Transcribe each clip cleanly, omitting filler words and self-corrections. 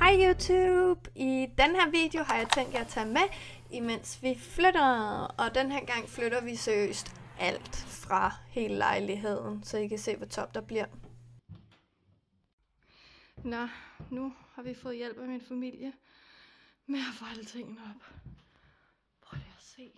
Hej YouTube! I den her video har jeg tænkt jer at tage med, imens vi flytter. Og den her gang flytter vi seriøst alt fra hele lejligheden, så I kan se, hvor top der bliver. Nå, nu har vi fået hjælp af min familie med at få alle tingene op. Prøv lige at se,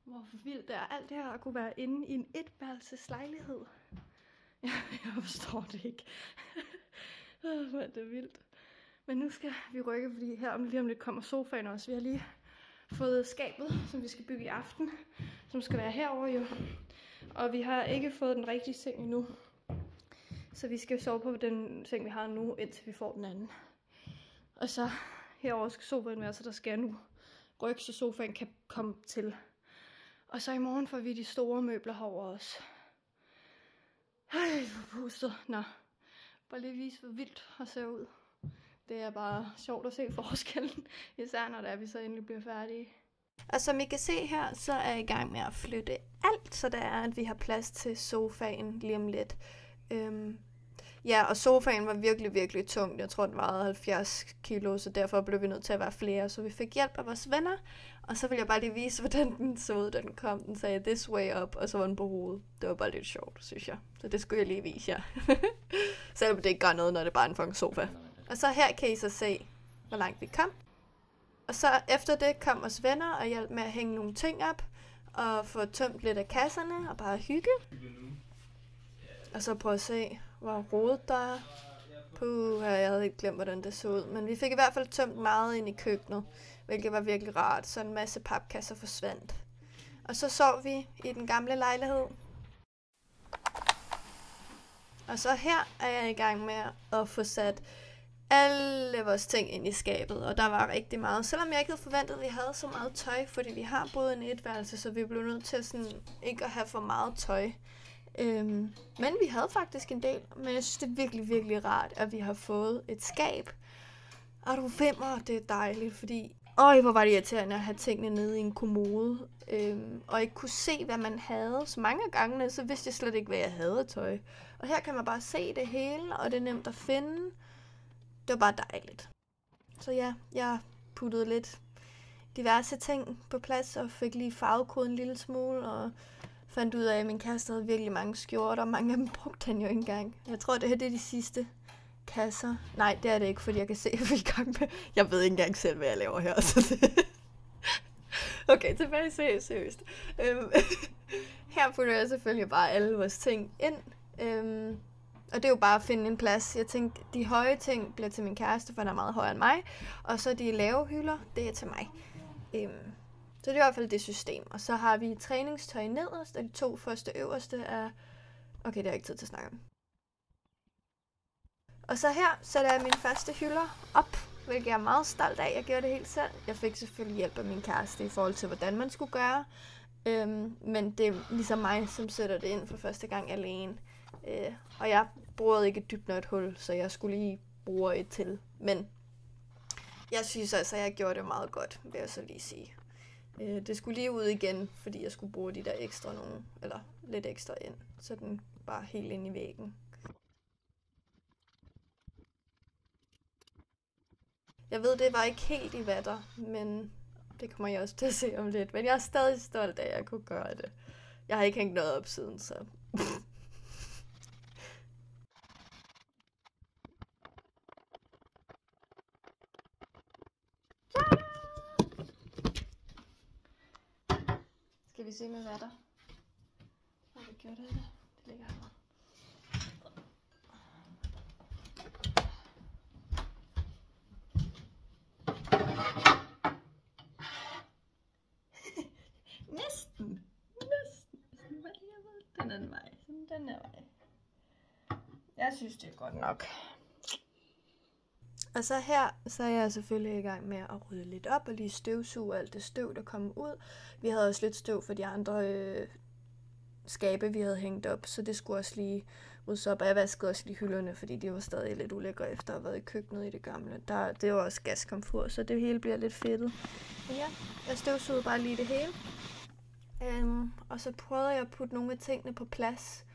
hvor vildt det er. Alt det her at kunne være inde i en etværelseslejlighed. Jeg forstår det ikke. Hvor er det vildt. Men nu skal vi rykke, fordi her lige om lidt kommer sofaen også. Vi har lige fået skabet, som vi skal bygge i aften, som skal være herovre jo. Og vi har ikke fået den rigtige seng endnu. Så vi skal sove på den seng, vi har nu, indtil vi får den anden. Og så herovre skal sofaen være, så der skal jeg nu rykke, så sofaen kan komme til. Og så i morgen får vi de store møbler herovre også. Ej, hvor pustet. Nå, bare lige vise, hvor vildt det ser ud. Det er bare sjovt at se forskellen, især når det er, vi så endelig bliver færdige. Og som I kan se her, så er jeg i gang med at flytte alt, så det er, at vi har plads til sofaen lige om lidt. Ja, og sofaen var virkelig tung. Jeg tror, den vejede 70 kilo, så derfor blev vi nødt til at være flere. Så vi fik hjælp af vores venner, og så vil jeg bare lige vise, hvordan den så ud, da den kom. Den sagde this way up, og så var den på hovedet. Det var bare lidt sjovt, synes jeg. Så det skulle jeg lige vise jer. Selvom det ikke gør noget, når det bare er en fucking sofa. Og så her kan I så se, hvor langt vi kom. Og så efter det kom vores venner og hjalp med at hænge nogle ting op. Og få tømt lidt af kasserne og bare hygge. Og så prøv at se, hvor rodet der er. Puh, jeg havde ikke glemt, hvordan det så ud. Men vi fik i hvert fald tømt meget ind i køkkenet, hvilket var virkelig rart. Så en masse papkasser forsvandt. Og så sov vi i den gamle lejlighed. Og så her er jeg i gang med at få sat alle vores ting ind i skabet, og der var rigtig meget. Selvom jeg ikke havde forventet, at vi havde så meget tøj, fordi vi har boet i en etværelse, så vi blev nødt til sådan, ikke at have for meget tøj. Men vi havde faktisk en del, men jeg synes, det er virkelig rart, at vi har fået et skab. Og du vimmer, det er dejligt, fordi hvor var det irriterende at have tingene nede i en kommode, og ikke kunne se, hvad man havde. Så mange af gangene, så vidste jeg slet ikke, hvad jeg havde af tøj. Og her kan man bare se det hele, og det er nemt at finde. Det var bare dejligt. Så ja, jeg puttede lidt diverse ting på plads, og fik lige farvekoden en lille smule, og fandt ud af, at min kæreste havde virkelig mange skjorter, og mange af dem brugte han jo ikke engang. Jeg tror, det her det er de sidste kasser. Nej, det er det ikke, fordi jeg kan se, at vi er i gang med. Jeg ved ikke engang selv, hvad jeg laver her. Så det okay, tilbage seriøst. Her putter jeg selvfølgelig bare alle vores ting ind. Og det er jo bare at finde en plads. Jeg tænkte, de høje ting bliver til min kæreste, for han er meget højere end mig. Og så de lave hylder, det er til mig. Så det er i hvert fald det system. Og så har vi træningstøj nederst, og de 2 første øverste er... Okay, det er ikke tid til at snakke om. Og så her sætter jeg mine første hylder op, hvilket jeg er meget stolt af. Jeg gjorde det helt selv. Jeg fik selvfølgelig hjælp af min kæreste i forhold til, hvordan man skulle gøre. Men det er ligesom mig, som sætter det ind for første gang alene. Og jeg bruger ikke et dybt nok et hul, så jeg skulle lige bruge et til. Men jeg synes altså, at jeg gjorde det meget godt, vil jeg så lige sige. Det skulle lige ud igen, fordi jeg skulle bruge de der ekstra eller lidt ekstra ind, så den var helt ind i væggen. Jeg ved, det var ikke helt i vatter, men det kommer jeg også til at se om lidt. Men jeg er stadig stolt af, at jeg kunne gøre det. Jeg har ikke hængt noget op siden, så... Skal vi se med vatter? Har vi gjort det? Det ligger her. Næsten. Den anden vej. Den her vej. Jeg synes, det er godt nok. Og så her, så er jeg selvfølgelig i gang med at rydde lidt op og lige støvsuge alt det støv, der kommer ud. Vi havde også lidt støv for de andre skabe, vi havde hængt op, så det skulle også lige ryddes op. Og jeg vaskede også lige hylderne, fordi de var stadig lidt ulækre efter at have været i køkkenet i det gamle. Det var også gaskomfur, så det hele bliver lidt fedtet. Men ja, jeg støvsugede bare lige det hele. Og så prøvede jeg at putte nogle af tingene på plads,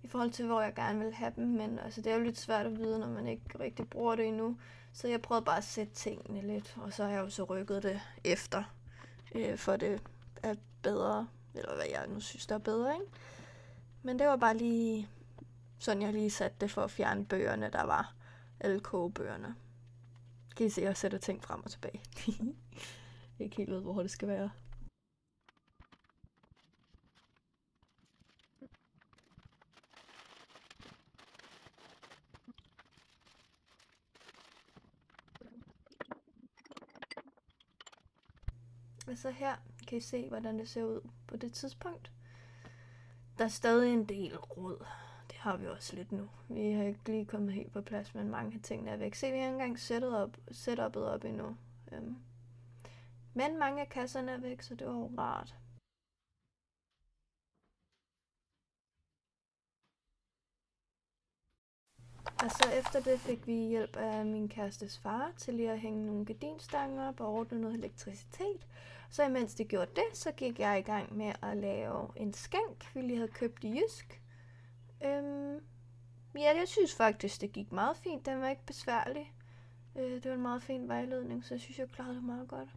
i forhold til, hvor jeg gerne vil have dem. Men altså, det er jo lidt svært at vide, når man ikke rigtig bruger det endnu. Så jeg prøvede bare at sætte tingene lidt, og så har jeg jo så rykket det efter, for det er bedre, eller hvad jeg nu synes, der er bedre, ikke? Men det var bare lige sådan, jeg lige satte det for at fjerne bøgerne, der var alle kogebøgerne. Kan I se, at jeg sætter ting frem og tilbage. Jeg er ikke helt ved, hvor det skal være. Og så her kan I se, hvordan det ser ud på det tidspunkt. Der er stadig en del rod. Det har vi også lidt nu. Vi har ikke lige kommet helt på plads, men mange af tingene er væk. Se, vi har ikke engang setup'et op endnu. Men mange af kasserne er væk, så det var jo rart. Og så efter det fik vi hjælp af min kærestes far til lige at hænge nogle gardinstanger op og ordne noget elektricitet. Så imens de gjorde det, så gik jeg i gang med at lave en skænk, vi lige havde købt i Jysk. Ja, jeg synes faktisk, det gik meget fint. Den var ikke besværlig. Det var en meget fin vejledning, så jeg synes, jeg klarede det meget godt.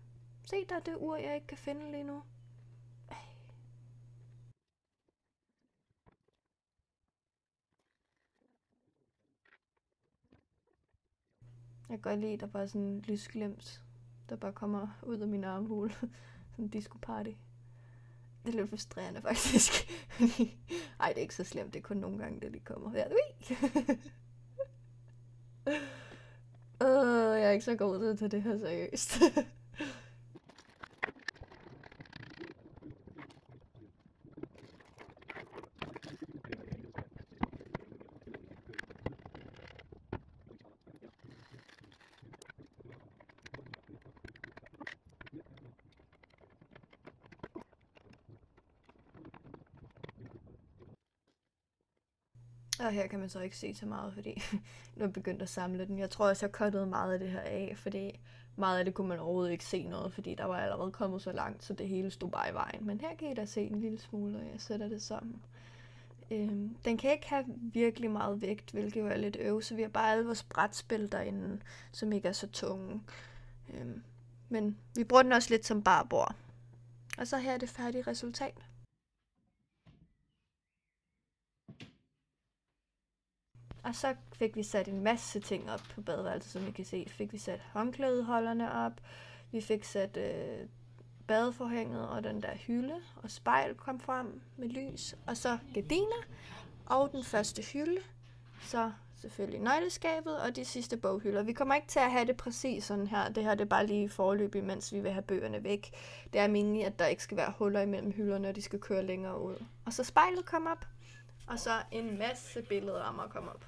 Se, der er det ur, jeg ikke kan finde lige nu. Jeg kan godt lide, at der bare er sådan en lysglimt, der bare kommer ud af min armhule. Sådan en disco-party. Det er lidt frustrerende, faktisk. Ej, det er ikke så slemt. Det er kun nogle gange, det lige kommer. Ja, jeg er ikke så god til det her, seriøst. Og her kan man så ikke se så meget, fordi nu er jeg begyndt at samle den. Jeg tror også, jeg cuttede meget af det her af, fordi meget af det kunne man overhovedet ikke se noget, fordi der var allerede kommet så langt, så det hele stod bare i vejen. Men her kan I da se en lille smule, og jeg sætter det sammen. Den kan ikke have virkelig meget vægt, hvilket jo er lidt øv, så vi har bare alle vores brætspil derinde, som ikke er så tunge. Men vi bruger den også lidt som barbord. Og så her er det færdige resultat. Og så fik vi sat en masse ting op på badeværelset, som I kan se. Fik vi sat håndklædeholderne op, vi fik sat badeforhænget og den der hylde, og spejl kom frem med lys, og så gardiner, og den første hylde, så selvfølgelig nøgleskabet og de sidste boghylder. Vi kommer ikke til at have det præcis sådan her. Det her det er bare lige forløbig, mens vi vil have bøgerne væk. Det er meningen, at der ikke skal være huller imellem hylderne, og de skal køre længere ud. Og så spejlet kom op, og så en masse billedrammer kom op.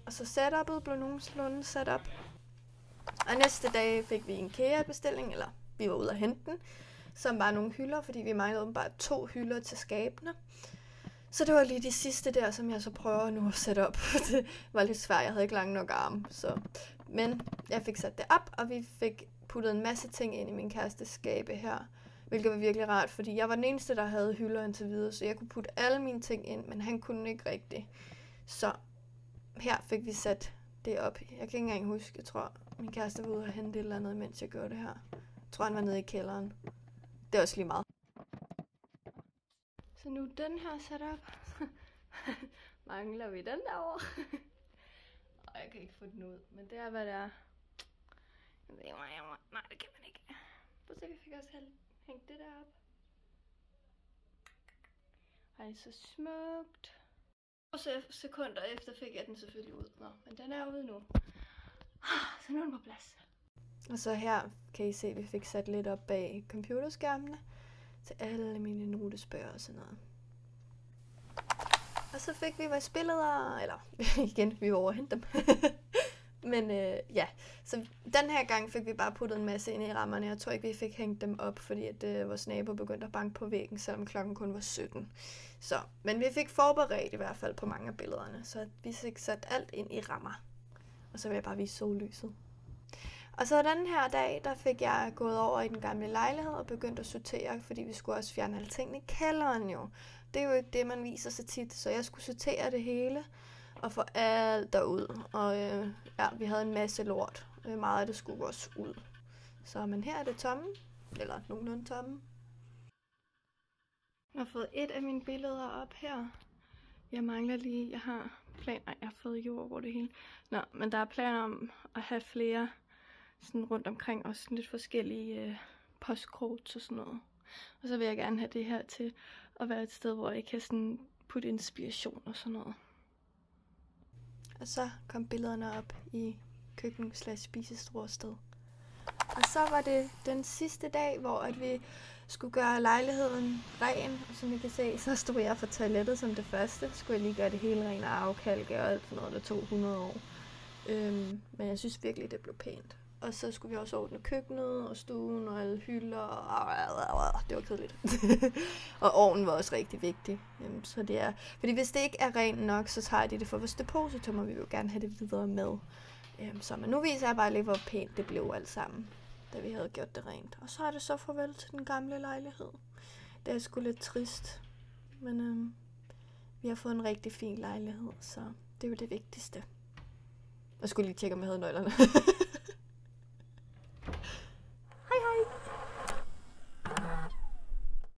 Og så setup'et blev nogenlunde sat op. Og næste dag fik vi en IKEA-bestilling, eller vi var ude at hente den, som var nogle hylder, fordi vi manglede bare 2 hylder til skabene. Så det var lige de sidste der, som jeg så prøver nu at sætte op. Det var lidt svært, jeg havde ikke lang nok arme. Men jeg fik sat det op, og vi fik puttet en masse ting ind i min kærestes skabe her. Hvilket var virkelig rart, fordi jeg var den eneste, der havde hylder indtil videre, så jeg kunne putte alle mine ting ind, men han kunne ikke rigtigt. Så her fik vi sat det op. Jeg kan ikke engang huske, jeg tror, min kæreste var ude og hente et eller andet, mens jeg gjorde det her. Jeg tror, han var nede i kælderen. Det er også lige meget. Så nu den her sat op. Mangler vi den derovre. Og jeg kan ikke få den ud, men det er, hvad det er. Nej, det kan man ikke. Prøv at se, vi fik også hængt det der op. Ej, så smukt. Og så sekunder efter fik jeg den selvfølgelig ud. Nå, men den er ude nu. Så nu er den på plads. Og så her kan I se, at vi fik sat lidt op bag computerskærmene til alle mine notesbøger og sådan noget. Og så fik vi vores billeder, eller igen, vi var over at hente dem. Men ja, så den her gang fik vi bare puttet en masse ind i rammerne. Jeg tror ikke, vi fik hængt dem op, fordi at vores nabo begyndte at banke på væggen, selvom klokken kun var 17. Så, men vi fik forberedt i hvert fald på mange af billederne, så vi fik sat alt ind i rammer. Og så vil jeg bare vise sollyset. Og så den her dag, der fik jeg gået over i den gamle lejlighed og begyndt at sortere, fordi vi skulle også fjerne alle tingene i kælderen jo. det er jo ikke det, man viser så tit. Så jeg skulle sortere det hele og få alt derud. Og ja, vi havde en masse lort. Meget af det skulle også ud. Så men her er det tomme, eller nogenlunde tomme. Jeg har fået et af mine billeder op her. Jeg mangler lige, jeg har planer, jeg har fået jord over det hele. Nå, men der er planer om at have flere sådan rundt omkring, også lidt forskellige postkort og sådan noget. Og så vil jeg gerne have det her til at være et sted, hvor jeg kan sådan putte inspiration og sådan noget. Og så kom billederne op i køkken/spisestue-sted. Og så var det den sidste dag, hvor at vi skulle gøre lejligheden ren. Og som I kan se, så stod jeg for toilettet som det første. Skulle jeg lige gøre det hele ren og afkalke og alt sådan noget, der tog 100 år. Men jeg synes virkelig, det blev pænt. Og så skulle vi også ordne køkkenet og stuen og alle hylder. Og det var kedeligt. Og ovnen var også rigtig vigtig. Så det er, fordi hvis det ikke er rent nok, så tager de det for vores depositum, og vi vil jo gerne have det videre med. Så men nu viser jeg bare lige, hvor pænt det blev alt sammen, da vi havde gjort det rent. Og så er det så farvel til den gamle lejlighed. Det er sgu lidt trist. Men vi har fået en rigtig fin lejlighed, så det er jo det vigtigste. Jeg skulle lige tjekke, om jeg havde nøglerne.